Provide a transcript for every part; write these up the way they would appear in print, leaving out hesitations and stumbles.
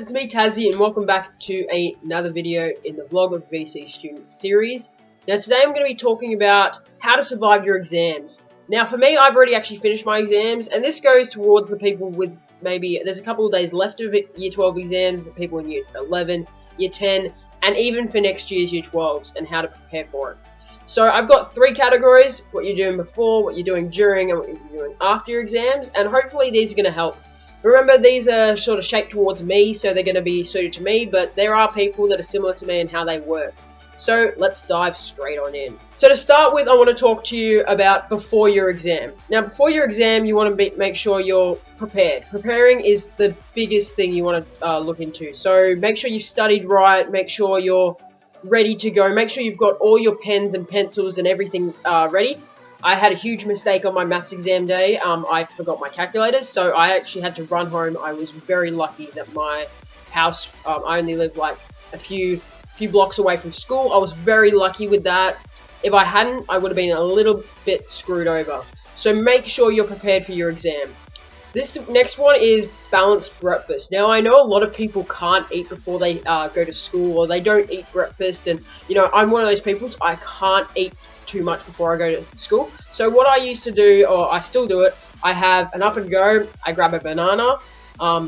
it's me Tazzy, and welcome back to another video in the vlog of VCE Students series. Now today I'm going to be talking about how to survive your exams. Now for me, I've already actually finished my exams, and this goes towards the people with maybe, there's a couple of days left of year 12 exams, the people in year 11, year 10, and even for next year's year 12s, and how to prepare for it. So I've got three categories: what you're doing before, what you're doing during, and what you're doing after your exams, and hopefully these are going to help. Remember, these are sort of shaped towards me, so they're going to be suited to me, but there are people that are similar to me and how they work. So let's dive straight on in. So to start with, I want to talk to you about before your exam. Now, before your exam, you want to make sure you're prepared. Preparing is the biggest thing you want to look into. So make sure you've studied right, make sure you're ready to go, make sure you've got all your pens and pencils and everything ready. I had a huge mistake on my maths exam day. I forgot my calculators, so I actually had to run home. I was very lucky that my house, I only lived like a few blocks away from school. I was very lucky with that. If I hadn't, I would have been a little bit screwed over. So make sure you're prepared for your exam. This next one is balanced breakfast. Now, I know a lot of people can't eat before they go to school, or they don't eat breakfast, and you know, I'm one of those people. I can't eat too much before I go to school. So what I used to do, or I still do it, I have an up and go, I grab a banana,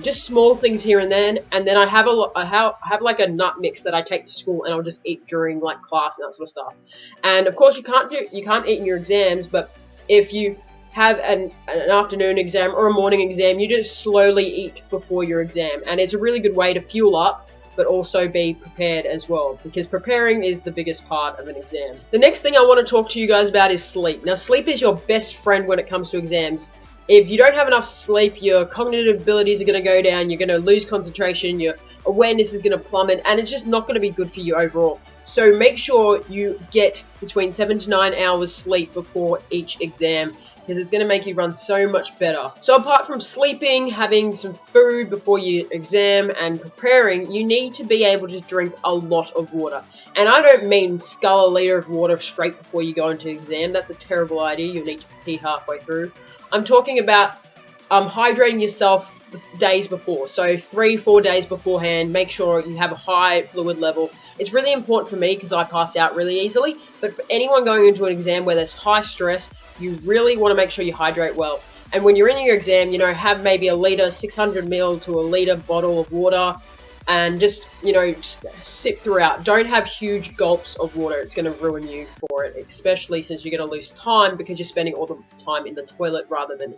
just small things here and then I have like a nut mix that I take to school, and I'll just eat during like class and that sort of stuff. And of course you can't eat in your exams, but if you have an afternoon exam or a morning exam, you just slowly eat before your exam, and it's a really good way to fuel up but also be prepared as well, because preparing is the biggest part of an exam. The next thing I want to talk to you guys about is sleep. Now, sleep is your best friend when it comes to exams. If you don't have enough sleep, your cognitive abilities are going to go down, you're going to lose concentration, your awareness is going to plummet, and it's just not going to be good for you overall. So make sure you get between 7 to 9 hours sleep before each exam, because it's going to make you run so much better. So apart from sleeping, having some food before your exam, and preparing, you need to be able to drink a lot of water. And I don't mean scull a litre of water straight before you go into the exam. That's a terrible idea. You'll need to pee halfway through. I'm talking about hydrating yourself days before. So 3-4 days beforehand, make sure you have a high fluid level. It's really important for me because I pass out really easily, but for anyone going into an exam where there's high stress, you really want to make sure you hydrate well. And when you're in your exam, you know, have maybe a litre, 600 ml to a litre bottle of water, and just, you know, sip throughout. Don't have huge gulps of water. It's going to ruin you for it, especially since you're going to lose time because you're spending all the time in the toilet rather than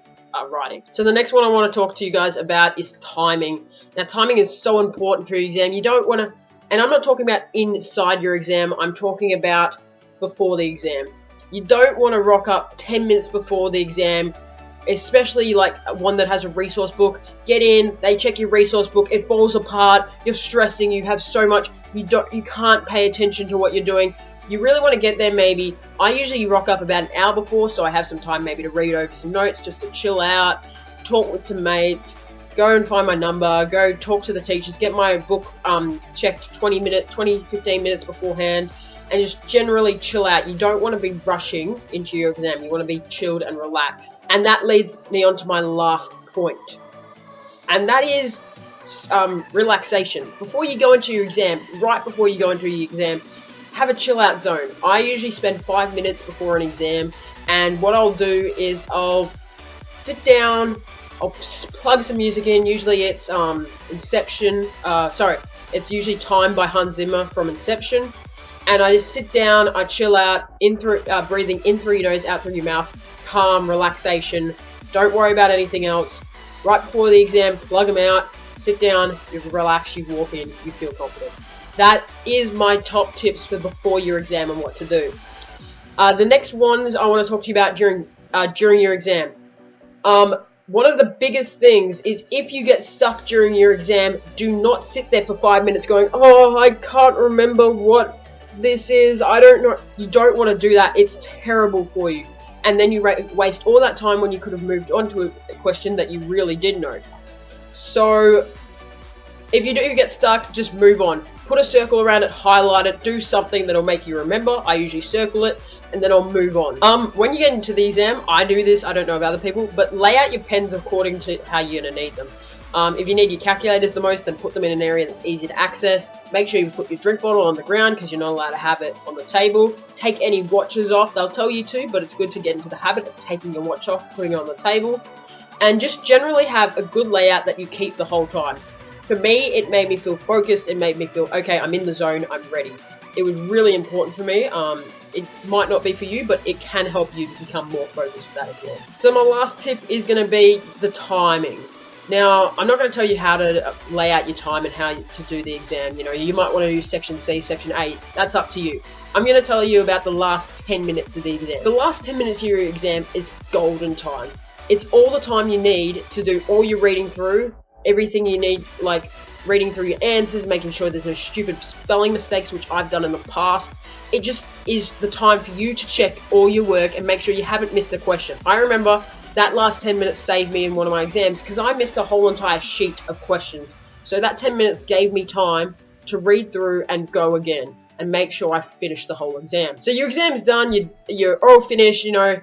writing. So the next one I want to talk to you guys about is timing. Now, timing is so important for your exam. You don't want to, and I'm not talking about inside your exam, I'm talking about before the exam. You don't want to rock up 10 minutes before the exam, especially like one that has a resource book. Get in, they check your resource book, it falls apart, you're stressing, you have so much, you can't pay attention to what you're doing. You really want to get there maybe, I usually rock up about an hour before, so I have some time maybe to read over some notes, just to chill out, talk with some mates, go and find my number, go talk to the teachers, get my book checked 15 minutes beforehand, and just generally chill out. You don't want to be rushing into your exam. You want to be chilled and relaxed. And that leads me on to my last point. And that is relaxation. Before you go into your exam, right before you go into your exam, have a chill out zone. I usually spend 5 minutes before an exam, and what I'll do is I'll sit down, I'll plug some music in. Usually it's it's usually Time by Hans Zimmer from Inception. And I just sit down, I chill out, breathing in through your nose, out through your mouth, calm, relaxation, don't worry about anything else. Right before the exam, plug them out, sit down, you relax, you walk in, you feel confident. That is my top tips for before your exam and what to do. The next ones I want to talk to you about during your exam. One of the biggest things is if you get stuck during your exam, do not sit there for 5 minutes going, oh, I can't remember what this is, I don't know. You don't want to do that. It's terrible for you, and then you waste all that time when you could have moved on to a question that you really did know. So if you do get stuck, just move on. Put a circle around it, highlight it, do something that'll make you remember. I usually circle it, and then I'll move on. When you get into the exam, I do this, I don't know about other people, but lay out your pens according to how you're going to need them. If you need your calculators the most, then put them in an area that's easy to access. Make sure you put your drink bottle on the ground because you're not allowed to have it on the table. Take any watches off, they'll tell you to, but it's good to get into the habit of taking your watch off, putting it on the table. And just generally have a good layout that you keep the whole time. For me, it made me feel focused, it made me feel, okay, I'm in the zone, I'm ready. It was really important for me. It might not be for you, but it can help you become more focused for that exam. So my last tip is going to be the timing. Now, I'm not going to tell you how to lay out your time and how to do the exam. You know, you might want to do section C, section A. That's up to you. I'm going to tell you about the last 10 minutes of the exam. The last 10 minutes of your exam is golden time. It's all the time you need to do all your reading through, everything you need, like reading through your answers, making sure there's no stupid spelling mistakes, which I've done in the past. It just is the time for you to check all your work and make sure you haven't missed a question. I remember that last 10 minutes saved me in one of my exams because I missed a whole entire sheet of questions. So that 10 minutes gave me time to read through and go again and make sure I finished the whole exam. So your exam's done, you're all finished, you know.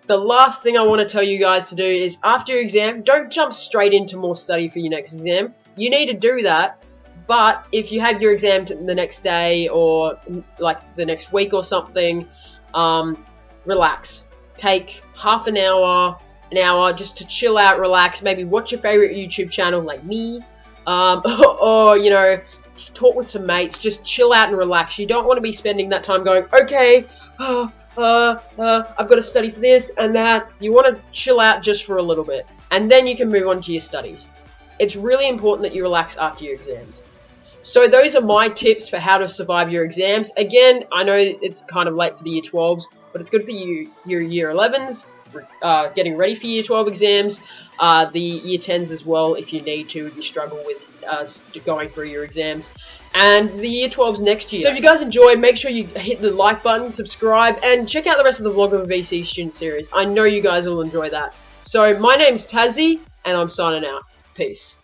The last thing I want to tell you guys to do is after your exam, don't jump straight into more study for your next exam. You need to do that, but if you have your exam the next day or like the next week or something, relax. Take half an hour just to chill out, relax, maybe watch your favorite YouTube channel like me, or, you know, talk with some mates, just chill out and relax. You don't want to be spending that time going, okay, I've got to study for this and that. You want to chill out just for a little bit, and then you can move on to your studies. It's really important that you relax after your exams. So those are my tips for how to survive your exams. Again, I know it's kind of late for the Year 12s, but it's good for you, your Year 11s, getting ready for Year 12 exams, the Year 10s as well if you need to, if you struggle with going through your exams, and the Year 12s next year. So if you guys enjoyed, make sure you hit the like button, subscribe, and check out the rest of the vlog of the VCE student series. I know you guys will enjoy that. So my name's Tazzy, and I'm signing out. Peace.